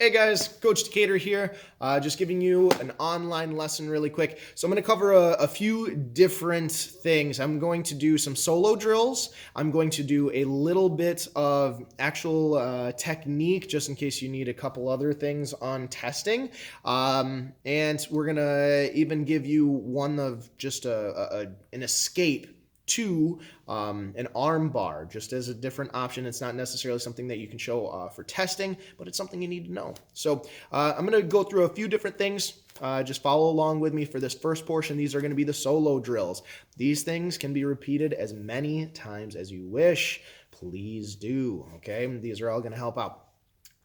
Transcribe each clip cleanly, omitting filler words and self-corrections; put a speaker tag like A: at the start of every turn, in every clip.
A: Hey guys, Coach Decatur here, just giving you an online lesson really quick. So I'm going to cover a few different things. I'm going to do some solo drills. I'm going to do a little bit of actual technique just in case you need a couple other things on testing. And we're going to even give you one of just an escape to an arm bar, just as a different option. It's not necessarily something that you can show for testing, but it's something you need to know. So I'm going to go through a few different things. Just follow along with me for this first portion. These are going to be the solo drills. These things can be repeated as many times as you wish. Please do, okay? These are all going to help out.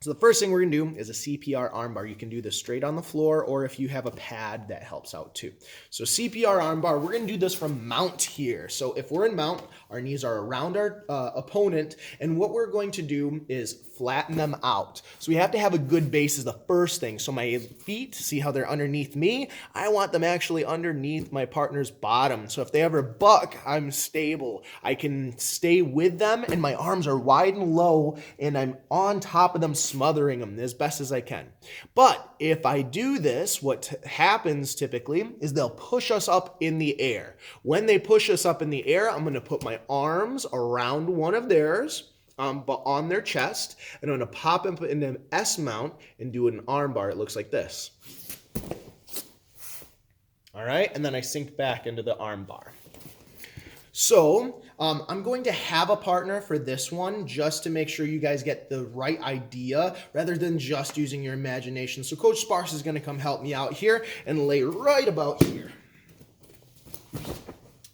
A: So the first thing we're going to do is a CPR armbar. You can do this straight on the floor, or if you have a pad, that helps out too. So CPR armbar, we're going to do this from mount here. So if we're in mount, our knees are around our opponent, and what we're going to do is flatten them out. So we have to have a good base is the first thing. So my feet, see how they're underneath me? I want them actually underneath my partner's bottom. So if they ever buck, I'm stable. I can stay with them, and my arms are wide and low, and I'm on top of them, smothering them as best as I can. But if I do this, what happens typically is they'll push us up in the air. When they push us up in the air, I'm going to put my arms around one of theirs, but on their chest, and I'm going to pop them in an S mount and do an arm bar. It looks like this. All right, and then I sink back into the arm bar. So I'm going to have a partner for this one just to make sure you guys get the right idea rather than just using your imagination. So Coach Sparks is going to come help me out here and lay right about here.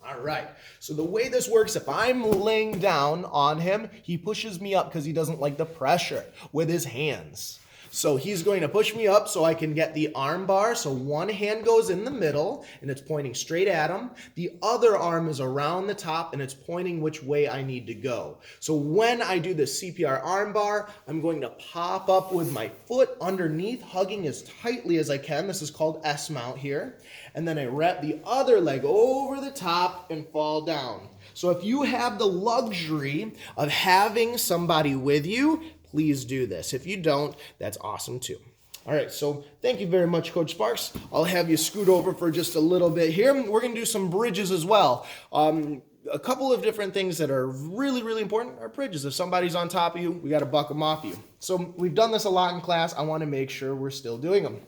A: All right, so the way this works, if I'm laying down on him, he pushes me up because he doesn't like the pressure with his hands. So he's going to push me up so I can get the arm bar. So one hand goes in the middle and it's pointing straight at him. The other arm is around the top and it's pointing which way I need to go. So when I do the CPR arm bar, I'm going to pop up with my foot underneath, hugging as tightly as I can. This is called S mount here. And then I wrap the other leg over the top and fall down. So if you have the luxury of having somebody with you, please do this. If you don't, that's awesome too. All right, so thank you very much, Coach Sparks. I'll have you scoot over for just a little bit here. We're going to do some bridges as well. A couple of different things that are really, really important are bridges. If somebody's on top of you, we got to buck them off you. So we've done this a lot in class. I want to make sure we're still doing them.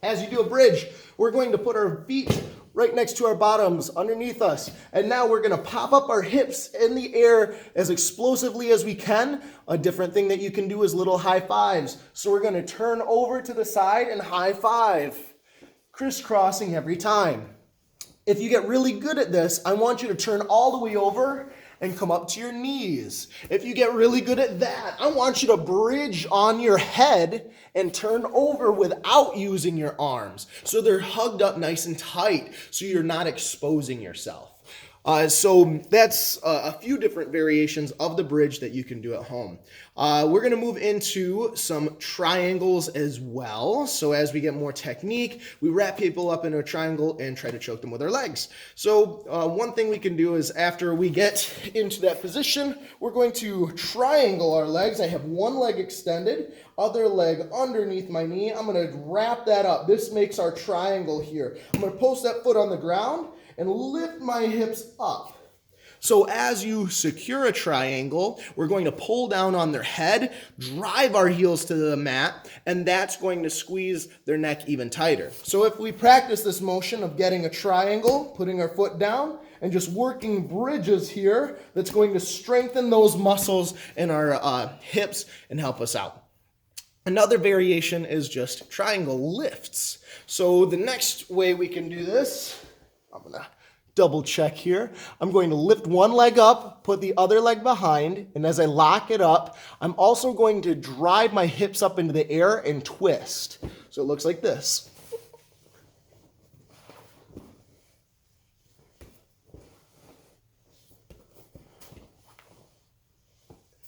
A: As you do a bridge, we're going to put our feet right next to our bottoms, underneath us. And now we're gonna pop up our hips in the air as explosively as we can. A different thing that you can do is little high fives. So we're gonna turn over to the side and high five, crisscrossing every time. If you get really good at this, I want you to turn all the way over and come up to your knees. If you get really good at that, I want you to bridge on your head and turn over without using your arms. So they're hugged up nice and tight so you're not exposing yourself. So that's a few different variations of the bridge that you can do at home. We're going to move into some triangles as well. So as we get more technique, we wrap people up in a triangle and try to choke them with our legs. So one thing we can do is after we get into that position, we're going to triangle our legs. I have one leg extended, other leg underneath my knee. I'm going to wrap that up. This makes our triangle here. I'm going to post that foot on the ground and lift my hips up. So as you secure a triangle, we're going to pull down on their head, drive our heels to the mat, and that's going to squeeze their neck even tighter. So if we practice this motion of getting a triangle, putting our foot down, and just working bridges here, that's going to strengthen those muscles in our hips and help us out. Another variation is just triangle lifts. So the next way we can do this, I'm going to double check here. I'm going to lift one leg up, put the other leg behind, and as I lock it up, I'm also going to drive my hips up into the air and twist. So it looks like this.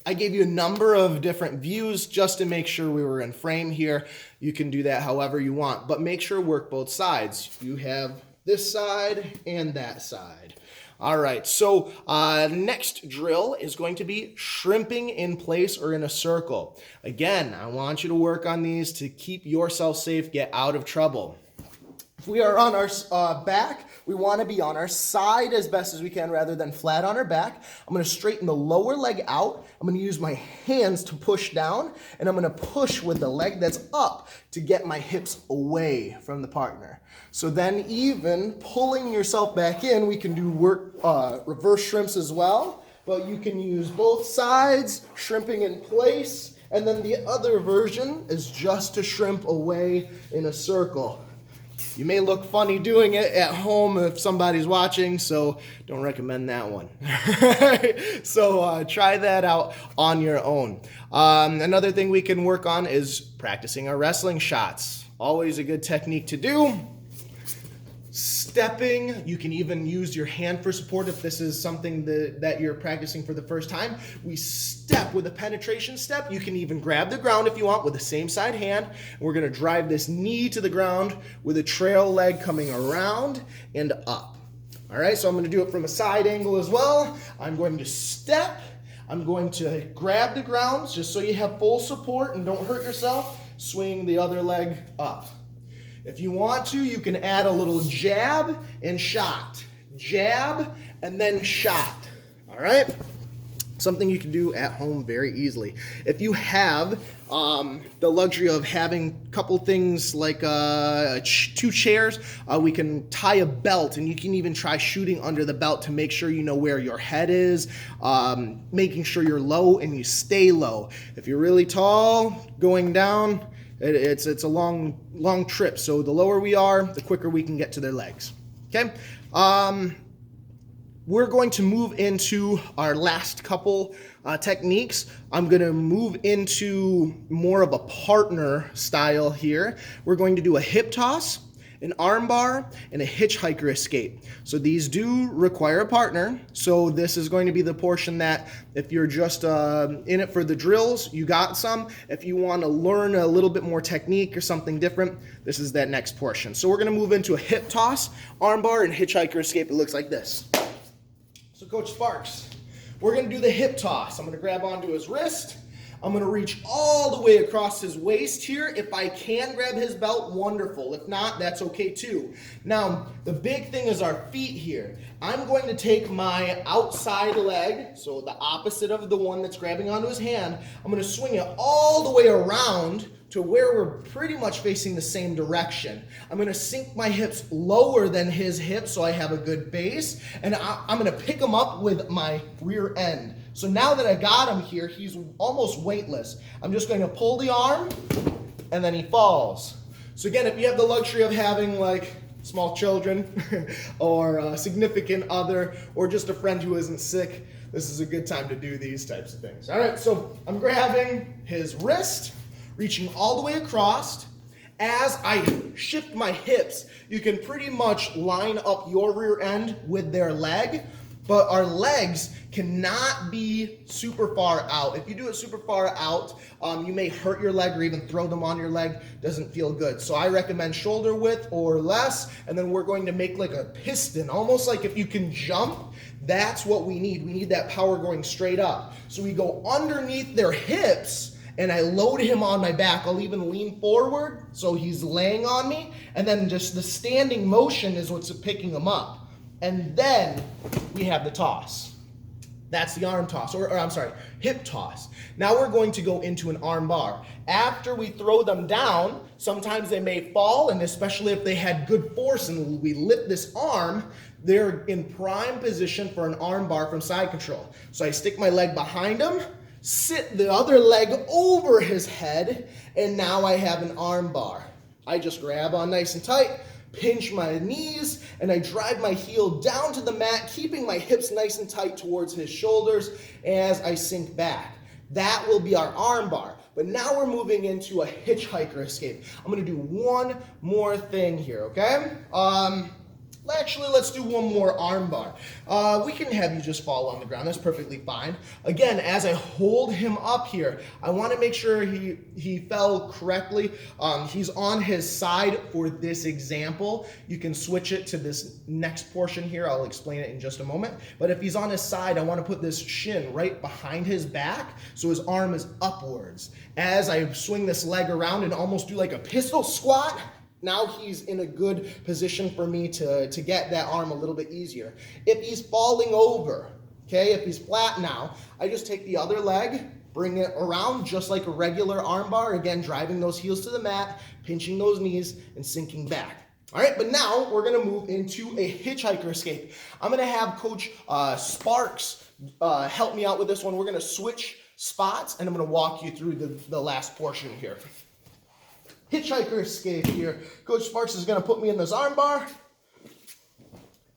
A: I gave you a number of different views just to make sure we were in frame here. You can do that however you want, but make sure work both sides. You have this side and that side. All right, so next drill is going to be shrimping in place or in a circle. Again, I want you to work on these to keep yourself safe, get out of trouble. If we are on our back, we want to be on our side as best as we can rather than flat on our back. I'm going to straighten the lower leg out. I'm going to use my hands to push down, and I'm going to push with the leg that's up to get my hips away from the partner. So then even pulling yourself back in, we can do reverse shrimps as well, but you can use both sides, shrimping in place, and then the other version is just to shrimp away in a circle. You may look funny doing it at home if somebody's watching, so don't recommend that one. So try that out on your own. Another thing we can work on is practicing our wrestling shots. Always a good technique to do. Stepping, you can even use your hand for support if this is something that you're practicing for the first time. We step with a penetration step. You can even grab the ground if you want with the same side hand. And we're going to drive this knee to the ground with a trail leg coming around and up. All right, so I'm going to do it from a side angle as well. I'm going to step. I'm going to grab the ground just so you have full support and don't hurt yourself. Swing the other leg up. If you want to, you can add a little jab and shot. Jab and then shot. All right? Something you can do at home very easily. If you have the luxury of having a couple things like 2 chairs, we can tie a belt, and you can even try shooting under the belt to make sure you know where your head is, making sure you're low and you stay low. If you're really tall, going down, it's a long trip. So the lower we are, the quicker we can get to their legs. Okay? We're going to move into our last couple techniques. I'm going to move into more of a partner style here. We're going to do a hip toss, an arm bar, and a hitchhiker escape. So these do require a partner. So this is going to be the portion that if you're just in it for the drills, you got some. If you want to learn a little bit more technique or something different, this is that next portion. So we're going to move into a hip toss, arm bar, and hitchhiker escape. It looks like this. So Coach Sparks, we're going to do the hip toss. I'm going to grab onto his wrist. I'm going to reach all the way across his waist here. If I can grab his belt, wonderful. If not, that's okay too. Now, the big thing is our feet here. I'm going to take my outside leg, so the opposite of the one that's grabbing onto his hand. I'm going to swing it all the way around to where we're pretty much facing the same direction. I'm going to sink my hips lower than his hips so I have a good base, and I'm going to pick him up with my rear end. So now that I got him here, he's almost weightless. I'm just going to pull the arm, and then he falls. So again, if you have the luxury of having like small children or a significant other or just a friend who isn't sick, this is a good time to do these types of things. All right, so I'm grabbing his wrist, reaching all the way across. As I shift my hips, you can pretty much line up your rear end with their leg, but our legs cannot be super far out. If you do it super far out, you may hurt your leg or even throw them on your leg. Doesn't feel good. So I recommend shoulder width or less, and then we're going to make like a piston, almost like if you can jump, that's what we need. We need that power going straight up. So we go underneath their hips, and I load him on my back. I'll even lean forward so he's laying on me, and then just the standing motion is what's picking him up. And then we have the toss. That's the arm toss, or I'm sorry, hip toss. Now we're going to go into an arm bar. After we throw them down, sometimes they may fall, and especially if they had good force and we lift this arm, they're in prime position for an arm bar from side control. So I stick my leg behind him, sit the other leg over his head, and now I have an arm bar. I just grab on nice and tight, pinch my knees, and I drive my heel down to the mat, keeping my hips nice and tight towards his shoulders as I sink back. That will be our arm bar. But now we're moving into a hitchhiker escape. I'm going to do one more thing here, okay? Actually, let's do one more arm bar. We can have you just fall on the ground. That's perfectly fine. Again, as I hold him up here, I want to make sure he fell correctly. He's on his side for this example. You can switch it to this next portion here. I'll explain it in just a moment. But if he's on his side, I want to put this shin right behind his back so his arm is upwards. As I swing this leg around and almost do like a pistol squat, now he's in a good position for me to get that arm a little bit easier. If he's falling over, okay, if he's flat now, I just take the other leg, bring it around just like a regular arm bar, again, driving those heels to the mat, pinching those knees, and sinking back. All right, but now we're gonna move into a hitchhiker escape. I'm gonna have Coach Sparks help me out with this one. We're gonna switch spots, and I'm gonna walk you through the last portion here. Hitchhiker escape here. Coach Sparks is going to put me in this arm bar.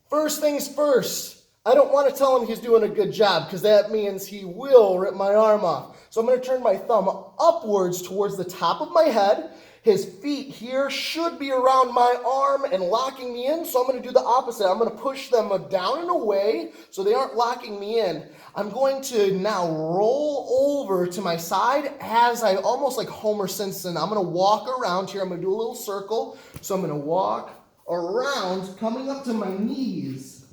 A: First things first, I don't want to tell him he's doing a good job because that means he will rip my arm off. So I'm going to turn my thumb upwards towards the top of my head. His feet here should be around my arm and locking me in, so I'm going to do the opposite. I'm going to push them down and away so they aren't locking me in. I'm going to now roll over to my side as I almost like Homer Simpson. I'm going to walk around here. I'm going to do a little circle. So I'm going to walk around, coming up to my knees.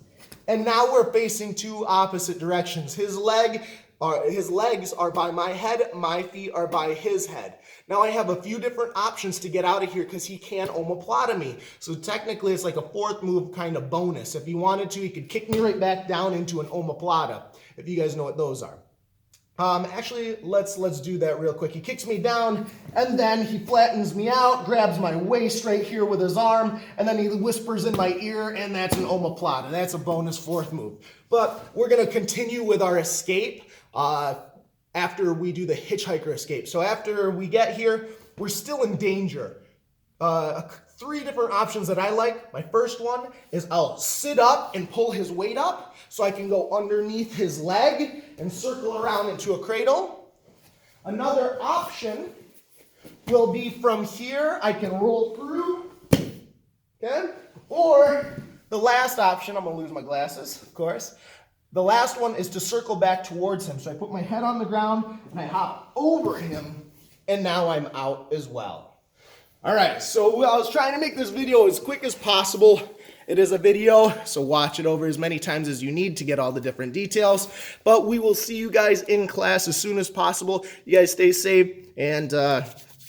A: And now we're facing two opposite directions. His legs are by my head, my feet are by his head. Now I have a few different options to get out of here because he can omoplata me. So technically it's like a fourth move kind of bonus. If he wanted to, he could kick me right back down into an omoplata, if you guys know what those are. Actually, let's do that real quick. He kicks me down, and then he flattens me out, grabs my waist right here with his arm, and then he whispers in my ear, and that's an omoplata. That's a bonus fourth move. But we're going to continue with our escape after we do the hitchhiker escape. So after we get here, we're still in danger. Three different options that I like. My first one is I'll sit up and pull his weight up so I can go underneath his leg and circle around into a cradle. Another option will be from here, I can roll through, okay? Or the last option, I'm gonna lose my glasses, of course. The last one is to circle back towards him. So I put my head on the ground and I hop over him, and now I'm out as well. All right, so I was trying to make this video as quick as possible. It is a video, so watch it over as many times as you need to get all the different details. But we will see you guys in class as soon as possible. You guys stay safe and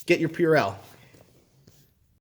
A: get your Purell.